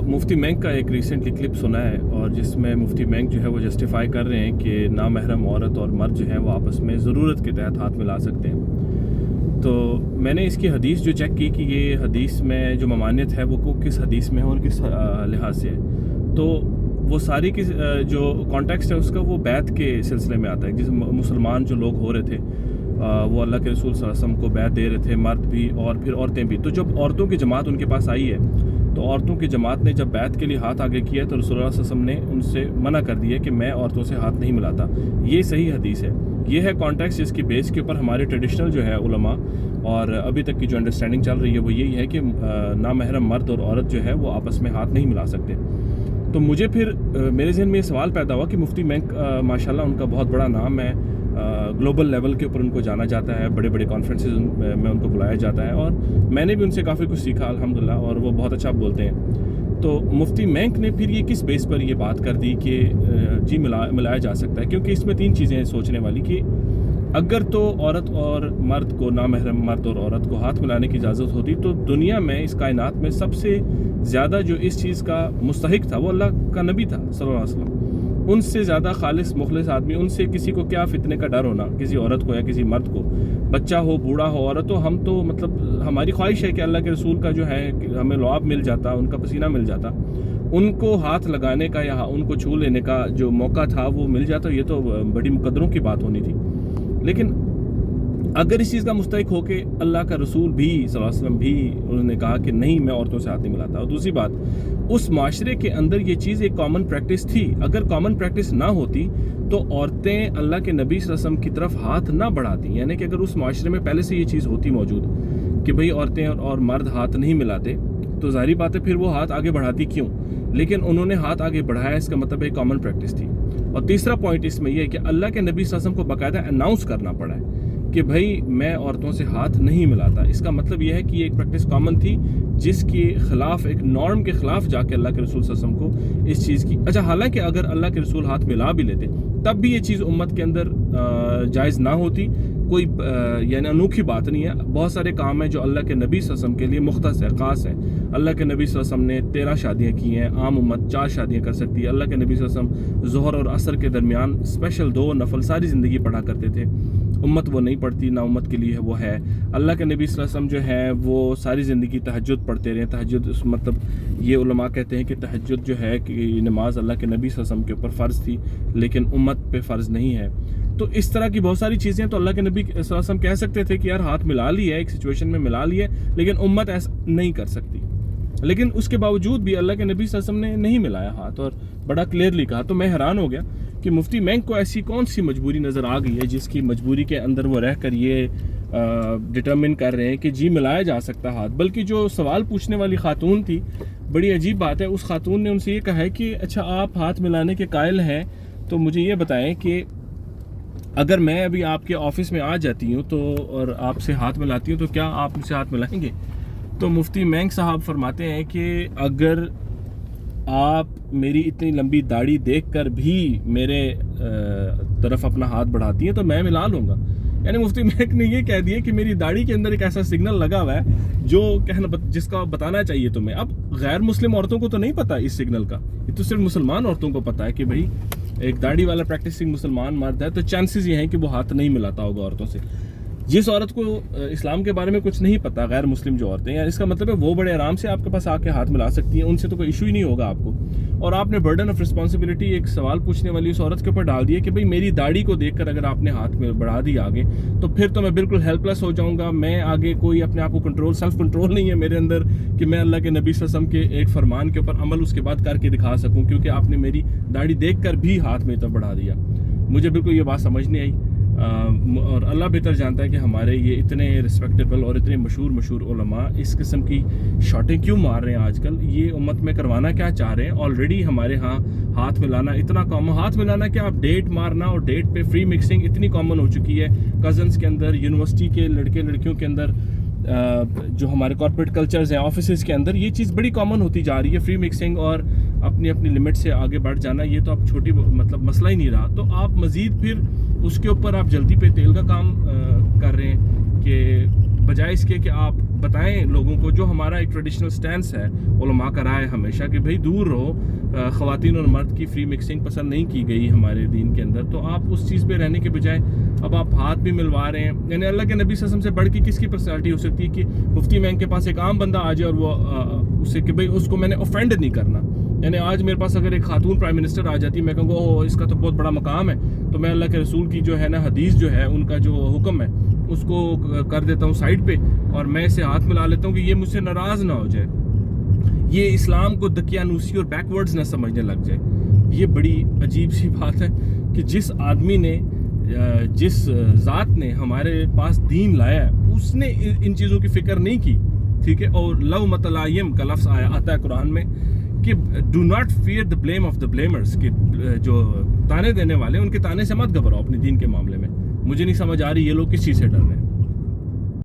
مفتی مینگ کا ایک recently clip سنا ہے اور جس میں مفتی مینگ جو ہے وہ جسٹیفائی کر رہے ہیں کہ نامحرم عورت اور مرد جو ہیں وہ آپس میں ضرورت کے تحت ہاتھ ملا سکتے ہیں. تو میں نے اس کی حدیث جو چیک کی کہ یہ حدیث میں جو ممانعت ہے وہ کس حدیث میں ہے اور کس لحاظ سے ہے. تو وہ ساری کی جو کانٹیکسٹ ہے اس کا وہ بیعت کے سلسلے میں آتا ہے. جس مسلمان جو لوگ ہو رہے تھے وہ اللہ کے رسول صلی اللہ علیہ وسلم کو بیعت دے رہے تھے, مرد بھی اور پھر عورتیں بھی. تو جب عورتوں کی جماعت ان کے پاس آئی ہے تو عورتوں کی جماعت نے جب بیعت کے لیے ہاتھ آگے کیا تو رسول اللہ صلی اللہ علیہ وسلم نے ان سے منع کر دیا کہ میں عورتوں سے ہاتھ نہیں ملاتا. یہ صحیح حدیث ہے. یہ ہے کانٹیکسٹ جس کی بیس کے اوپر ہمارے ٹریڈیشنل جو ہے علماء اور ابھی تک کی جو انڈرسٹینڈنگ چل رہی ہے وہ یہی ہے کہ نامحرم مرد اور عورت جو ہے وہ آپس میں ہاتھ نہیں ملا سکتے. تو مجھے پھر میرے ذہن میں یہ سوال پیدا ہوا کہ مفتی مینگ ماشاءاللہ ان کا بہت بڑا نام ہے, گلوبل لیول کے اوپر ان کو جانا جاتا ہے, بڑے بڑے کانفرنسز میں ان کو بلایا جاتا ہے اور میں نے بھی ان سے کافی کچھ سیکھا الحمدللہ, اور وہ بہت اچھا بولتے ہیں. تو مفتی مینگ نے پھر یہ کس بیس پر یہ بات کر دی کہ جی ملایا جا سکتا ہے, کیونکہ اس میں تین چیزیں ہیں سوچنے والی کہ اگر تو عورت اور مرد کو, نامحرم مرد اور عورت کو ہاتھ ملانے کی اجازت ہوتی تو دنیا میں اس کائنات میں سب سے زیادہ جو اس چیز کا مستحق تھا وہ اللہ کا نبی تھا صلی اللہ علیہ وسلم. ان سے زیادہ خالص مخلص آدمی, ان سے کسی کو کیا فتنے کا ڈر ہونا کسی عورت کو یا کسی مرد کو, بچہ ہو بوڑھا ہو عورت ہو. ہم تو مطلب ہماری خواہش ہے کہ اللہ کے رسول کا جو ہے ہمیں لعاب مل جاتا, ان کا پسینہ مل جاتا, ان کو ہاتھ لگانے کا یا ان کو چھو لینے کا جو موقع تھا وہ مل جاتا. یہ تو بڑی مقدروں کی بات ہونی تھی. لیکن اگر اس چیز کا مستحق ہو کہ اللہ کا رسول بھی صلی اللہ علیہ وسلم بھی انہوں نے کہا کہ نہیں میں عورتوں سے ہاتھ نہیں ملاتا, اور دوسری بات اس معاشرے کے اندر یہ چیز ایک کامن پریکٹس تھی. اگر کامن پریکٹس نہ ہوتی تو عورتیں اللہ کے نبی صلی اللہ علیہ وسلم کی طرف ہاتھ نہ بڑھاتی. یعنی کہ اگر اس معاشرے میں پہلے سے یہ چیز ہوتی موجود کہ بھئی عورتیں اور مرد ہاتھ نہیں ملاتے تو ظاہری بات ہے پھر وہ ہاتھ آگے بڑھاتی کیوں. لیکن انہوں نے ہاتھ آگے بڑھایا, اس کا مطلب ایک کامن پریکٹس تھی. اور تیسرا پوائنٹ اس میں یہ ہے کہ اللہ کے نبی صلی اللہ علیہ وسلم کو باقاعدہ اناؤنس کرنا پڑا ہے کہ بھائی میں عورتوں سے ہاتھ نہیں ملاتا. اس کا مطلب یہ ہے کہ یہ ایک پریکٹس کامن تھی جس کے خلاف, ایک نارم کے خلاف جا کے اللہ کے رسول صلی اللہ علیہ وسلم کو اس چیز کی. اچھا, حالانکہ اگر اللہ کے رسول ہاتھ ملا بھی لیتے تب بھی یہ چیز امت کے اندر جائز نہ ہوتی. کوئی یعنی انوکھی بات نہیں ہے. بہت سارے کام ہیں جو اللہ کے نبی صلی اللہ علیہ وسلم کے لیے مختص ہے, خاص ہے. اللہ کے نبی صلی اللہ علیہ وسلم نے 13 شادیاں کی ہیں, عام امت 4 شادیاں کر سکتی ہے. اللہ کے نبی صلی اللہ علیہ وسلم ظہر اور عصر کے درمیان اسپیشل 2 نفل ساری زندگی پڑھا کرتے تھے. امت وہ نہیں پڑھتی, نہ امت کے لیے وہ ہے. اللہ کے نبی صلی اللہ علیہ وسلم جو ہے وہ ساری زندگی تہجد پڑھتے رہے. تہجد مطلب یہ علماء کہتے ہیں کہ تہجد جو ہے کہ نماز اللہ کے نبی صلی اللہ علیہ وسلم کے اوپر فرض تھی لیکن امت پہ فرض نہیں ہے. تو اس طرح کی بہت ساری چیزیں تو اللہ کے نبی صلی اللہ علیہ وسلم کہہ سکتے تھے کہ یار ہاتھ ملا لی ہے, ایک سچویشن میں ملا لی ہے, لیکن امت ایسا نہیں کر سکتی. لیکن اس کے باوجود بھی اللہ کے نبی صلی اللہ علیہ وسلم نے نہیں ملایا ہاتھ اور بڑا کلیئرلی کہا. تو میں حیران ہو گیا کہ مفتی مینگ کو ایسی کون سی مجبوری نظر آ گئی ہے جس کی مجبوری کے اندر وہ رہ کر یہ ڈٹرمن کر رہے ہیں کہ جی ملایا جا سکتا ہاتھ. بلکہ جو سوال پوچھنے والی خاتون تھی, بڑی عجیب بات ہے, اس خاتون نے ان سے یہ کہا ہے کہ اچھا آپ ہاتھ ملانے کے قائل ہیں تو مجھے یہ بتائیں کہ اگر میں ابھی آپ کے آفس میں آ جاتی ہوں تو اور آپ سے ہاتھ ملاتی ہوں تو کیا آپ مجھ سے ہاتھ ملائیں گے؟ تو مفتی مینگ صاحب فرماتے ہیں کہ اگر آپ میری اتنی لمبی داڑھی دیکھ کر بھی میرے طرف اپنا ہاتھ بڑھاتی ہیں تو میں ملا لوں گا. یعنی مفتی مینگ نے یہ کہہ دیا کہ میری داڑھی کے اندر ایک ایسا سگنل لگا ہوا ہے جو جس کا بتانا چاہیے تمہیں. اب غیر مسلم عورتوں کو تو نہیں پتا اس سگنل کا, یہ تو صرف مسلمان عورتوں کو پتا ہے کہ بھائی ایک داڑھی والا پریکٹسنگ مسلمان مرد ہے تو چانسز یہ ہیں کہ وہ ہاتھ نہیں ملاتا ہوگا عورتوں سے. جس عورت کو اسلام کے بارے میں کچھ نہیں پتا, غیر مسلم جو عورتیں ہیں, اس کا مطلب ہے وہ بڑے آرام سے آپ کے پاس آ کے ہاتھ ملا سکتی ہیں, ان سے تو کوئی ایشو ہی نہیں ہوگا آپ کو. اور آپ نے برڈن آف رسپانسبلٹی ایک سوال پوچھنے والی اس عورت کے اوپر ڈال دی ہے کہ بھئی میری داڑھی کو دیکھ کر اگر آپ نے ہاتھ میں بڑھا دیا آگے تو پھر تو میں بالکل ہیلپ لیس ہو جاؤں گا. میں آگے کوئی اپنے آپ کو سیلف کنٹرول نہیں ہے میرے اندر کہ میں اللہ کے نبی صلی اللہ علیہ وسلم کے ایک فرمان کے اوپر عمل اس کے بعد کر کے دکھا سکوں, کیونکہ آپ نے میری داڑھی دیکھ کر بھی ہاتھ میں تب بڑھا دیا. مجھے بالکل یہ بات سمجھ نہیں آئی. اور اللہ بہتر جانتا ہے کہ ہمارے یہ اتنے رسپیکٹیبل اور اتنے مشہور علماء اس قسم کی شاٹیں کیوں مار رہے ہیں آج کل, یہ امت میں کروانا کیا چاہ رہے ہیں. آلریڈی ہمارے ہاں ہاتھ ملانا اتنا کامن, ہاتھ ملانا کیا آپ ڈیٹ مارنا اور ڈیٹ پہ فری مکسنگ اتنی کامن ہو چکی ہے کزنس کے اندر, یونیورسٹی کے لڑکے لڑکیوں کے اندر, جو ہمارے کارپوریٹ کلچرز ہیں آفیسز کے اندر, یہ چیز بڑی کامن ہوتی جا رہی ہے. فری مکسنگ اور اپنی لمٹ سے آگے بڑھ جانا, یہ تو اب چھوٹی مطلب مسئلہ ہی نہیں رہا. تو آپ مزید پھر اس کے اوپر آپ جلدی پہ تیل کا کام کر رہے ہیں کہ بجائے اس کے کہ آپ بتائیں لوگوں کو جو ہمارا ایک ٹریڈیشنل سٹینس ہے علماء کا رائے ہمیشہ کہ بھئی دور رہو، خواتین اور مرد کی فری مکسنگ پسند نہیں کی گئی ہمارے دین کے اندر، تو آپ اس چیز پہ رہنے کے بجائے اب آپ ہاتھ بھی ملوا رہے ہیں. یعنی اللہ کے نبی صلی اللہ علیہ وسلم سے بڑھ کے کس کی پرسنالٹی ہو سکتی ہے کہ مفتی مینگ کے پاس ایک عام بندہ آ جائے اور وہ اسے کہ بھئی اس کو میں نے اوفینڈ نہیں کرنا. یعنی آج میرے پاس اگر ایک خاتون پرائم منسٹر آ جاتی ہے، میں کہوں گا اوہ اس کا تو بہت بڑا مقام ہے، تو میں اللہ کے رسول کی جو ہے نا حدیث جو ہے ان کا جو حکم ہے اس کو کر دیتا ہوں سائڈ پہ اور میں اسے ہاتھ ملا لیتا ہوں کہ یہ مجھ سے ناراض نہ ہو جائے، یہ اسلام کو دقیانوسی اور بیک ورڈز نہ سمجھنے لگ جائے. یہ بڑی عجیب سی بات ہے کہ جس آدمی نے جس ذات نے ہمارے پاس دین لایا ہے اس نے ان چیزوں کی فکر نہیں کی. ٹھیک ہے، اور لومۃ لائم کا لفظ آتا ہے قرآن میں کہ do not fear the blame of the blamers, کہ جو تانے دینے والے ان کے تانے سے مت گھبراؤ اپنے دین کے معاملے میں. مجھے نہیں سمجھ آ رہی یہ لوگ کس چیز سے ڈر رہے ہیں.